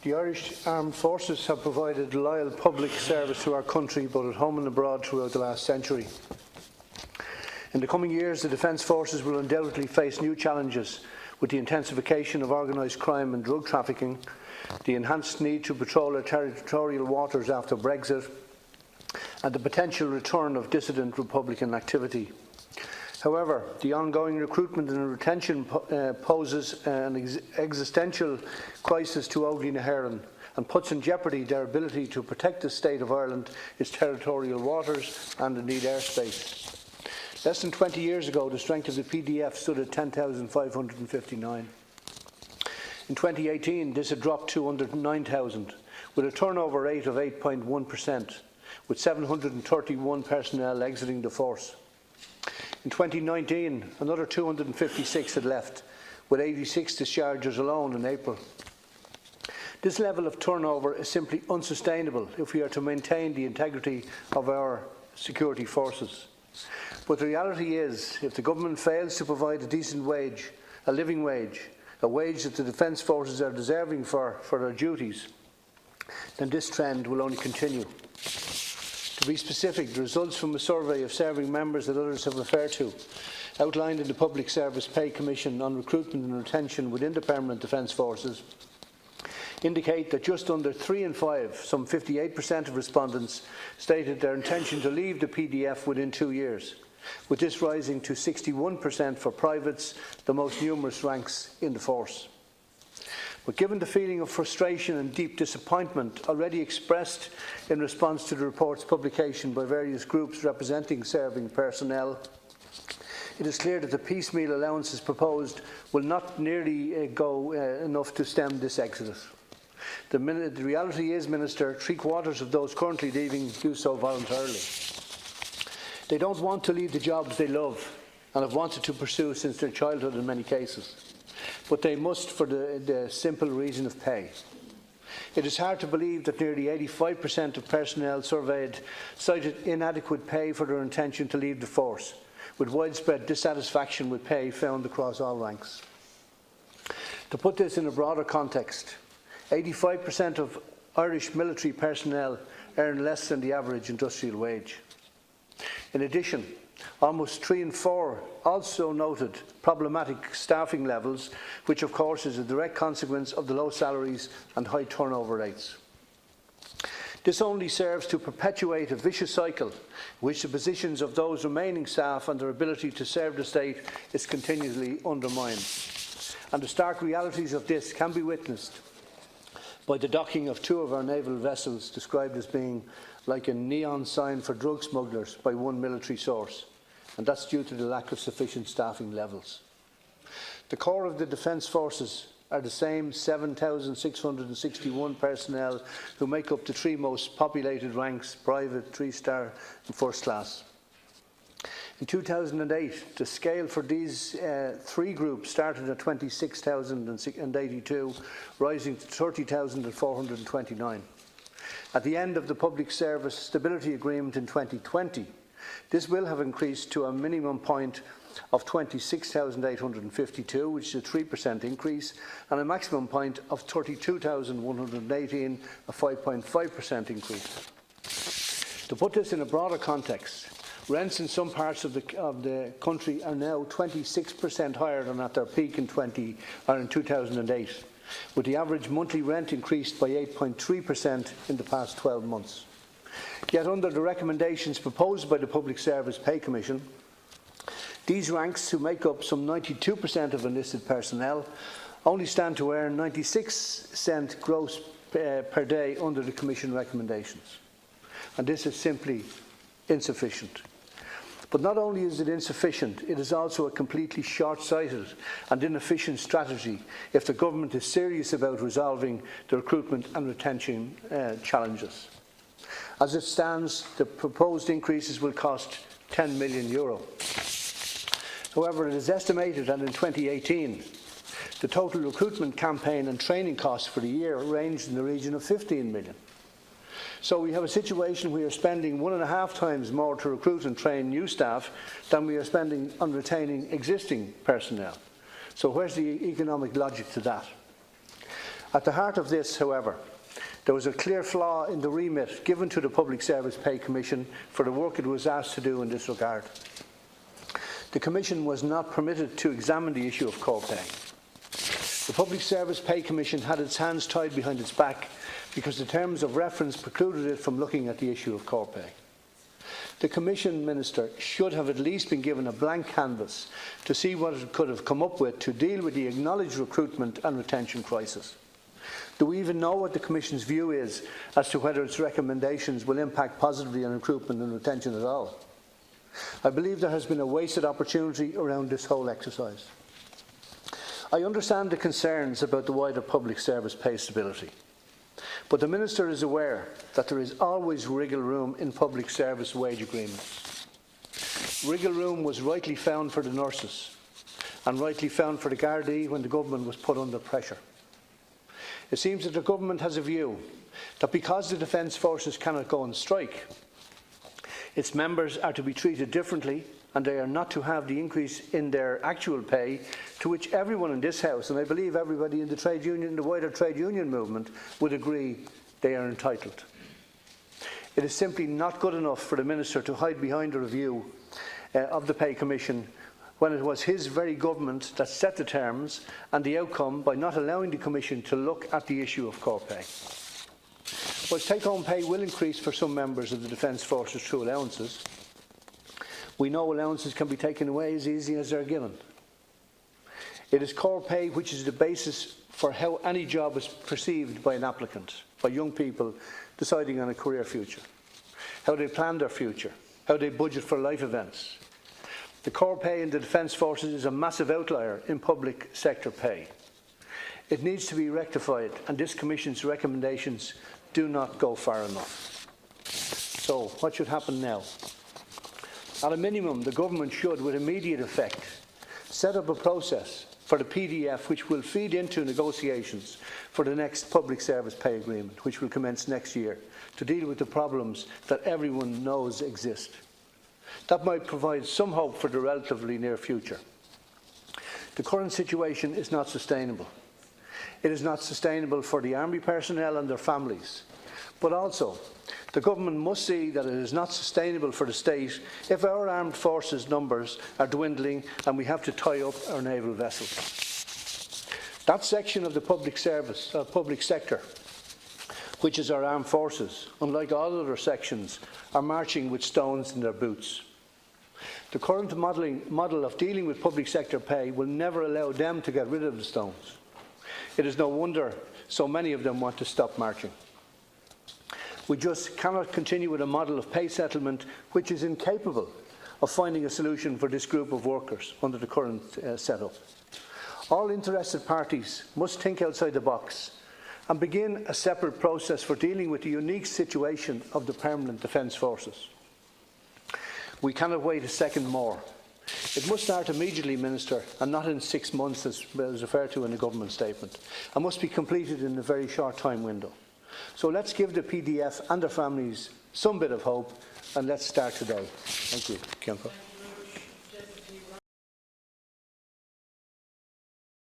The Irish Armed Forces have provided loyal public service to our country, both at home and abroad, throughout the last century. In the coming years, the Defence Forces will undoubtedly face new challenges with the intensification of organised crime and drug trafficking, the enhanced need to patrol our territorial waters after Brexit, and the potential return of dissident Republican activity. However, the ongoing recruitment and retention poses an existential crisis to Dáil Éireann and puts in jeopardy their ability to protect the state of Ireland, its territorial waters and indeed airspace. Less than 20 years ago, the strength of the PDF stood at 10,559. In 2018, this had dropped to under 9,000, with a turnover rate of 8.1%, with 731 personnel exiting the force. In 2019, another 256 had left, with 86 discharges alone in April. This level of turnover is simply unsustainable if we are to maintain the integrity of our security forces. But the reality is, if the government fails to provide a decent wage, a living wage, a wage that the Defence Forces are deserving for their duties, then this trend will only continue. To be specific, the results from a survey of serving members that others have referred to, outlined in the Public Service Pay Commission on Recruitment and Retention within the Permanent Defence Forces, indicate that just under 3 in 5, some 58% of respondents, stated their intention to leave the PDF within 2 years, with this rising to 61% for privates, the most numerous ranks in the force. But given the feeling of frustration and deep disappointment already expressed in response to the report's publication by various groups representing serving personnel, it is clear that the piecemeal allowances proposed will not nearly go enough to stem this exodus. The reality is, Minister, 3/4 of those currently leaving do so voluntarily. They don't want to leave the jobs they love and have wanted to pursue since their childhood in many cases, but they must for the simple reason of pay. It is hard to believe that nearly 85% of personnel surveyed cited inadequate pay for their intention to leave the force, with widespread dissatisfaction with pay found across all ranks. To put this in a broader context, 85% of Irish military personnel earn less than the average industrial wage. In addition, almost 3 in 4 also noted problematic staffing levels, which of course is a direct consequence of the low salaries and high turnover rates. This only serves to perpetuate a vicious cycle in which the positions of those remaining staff and their ability to serve the state is continually undermined. And the stark realities of this can be witnessed by the docking of 2 of our naval vessels, described as being like a neon sign for drug smugglers by one military source, and that's due to the lack of sufficient staffing levels. The core of the Defence Forces are the same 7,661 personnel who make up the 3 most populated ranks: private, 3-star and 1st class. In 2008, the scale for these 3 groups started at 26,082, rising to 30,429. At the end of the Public Service Stability Agreement in 2020, this will have increased to a minimum point of 26,852, which is a 3% increase, and a maximum point of 32,118, a 5.5% increase. To put this in a broader context, rents in some parts of the country are now 26% higher than at their peak in 2008, with the average monthly rent increased by 8.3% in the past 12 months. Yet under the recommendations proposed by the Public Service Pay Commission, these ranks, who make up some 92% of enlisted personnel, only stand to earn 96 gross per day under the Commission recommendations. And this is simply insufficient. But not only is it insufficient, it is also a completely short-sighted and inefficient strategy if the government is serious about resolving the recruitment and retention challenges. As it stands, the proposed increases will cost €10 million. However, it is estimated that in 2018, the total recruitment campaign and training costs for the year ranged in the region of €15 million. So we have a situation where we are spending 1.5 times more to recruit and train new staff than we are spending on retaining existing personnel. So where's the economic logic to that? At the heart of this, however, there was a clear flaw in the remit given to the Public Service Pay Commission for the work it was asked to do in this regard. The Commission was not permitted to examine the issue of core pay. The Public Service Pay Commission had its hands tied behind its back because the terms of reference precluded it from looking at the issue of core pay. The Commission Minister should have at least been given a blank canvas to see what it could have come up with to deal with the acknowledged recruitment and retention crisis. Do we even know what the Commission's view is as to whether its recommendations will impact positively on recruitment and retention at all? I believe there has been a wasted opportunity around this whole exercise. I understand the concerns about the wider public service pay stability, but the Minister is aware that there is always wriggle room in public service wage agreements. Wriggle room was rightly found for the nurses and rightly found for the Gardaí when the government was put under pressure. It seems that the government has a view that because the Defence Forces cannot go on strike, its members are to be treated differently and they are not to have the increase in their actual pay to which everyone in this House, and I believe everybody in the trade union, the wider trade union movement, would agree they are entitled. It is simply not good enough for the Minister to hide behind a review of the Pay Commission when it was his very government that set the terms and the outcome by not allowing the Commission to look at the issue of core pay. While take-home pay will increase for some members of the Defence Forces through allowances, we know allowances can be taken away as easy as they are given. It is core pay which is the basis for how any job is perceived by an applicant, by young people deciding on a career future, how they plan their future, how they budget for life events. The core pay in the Defence Forces is a massive outlier in public sector pay. It needs to be rectified, and this Commission's recommendations do not go far enough. So, what should happen now? At a minimum, the Government should, with immediate effect, set up a process for the PDF which will feed into negotiations for the next Public Service Pay Agreement, which will commence next year, to deal with the problems that everyone knows exist. That might provide some hope for the relatively near future. The current situation is not sustainable. It is not sustainable for the Army personnel and their families, but also the Government must see that it is not sustainable for the state if our armed forces numbers are dwindling and we have to tie up our naval vessels. That section of the public sector, which is our armed forces, unlike all other sections, are marching with stones in their boots. The current model of dealing with public sector pay will never allow them to get rid of the stones. It is no wonder so many of them want to stop marching. We just cannot continue with a model of pay settlement which is incapable of finding a solution for this group of workers under the current setup. All interested parties must think outside the box and begin a separate process for dealing with the unique situation of the Permanent Defence Forces. We cannot wait a second more. It must start immediately, Minister, and not in 6 months as was referred to in the Government statement, and must be completed in a very short time window. So let's give the PDF and their families some bit of hope, and let's start today. Thank you.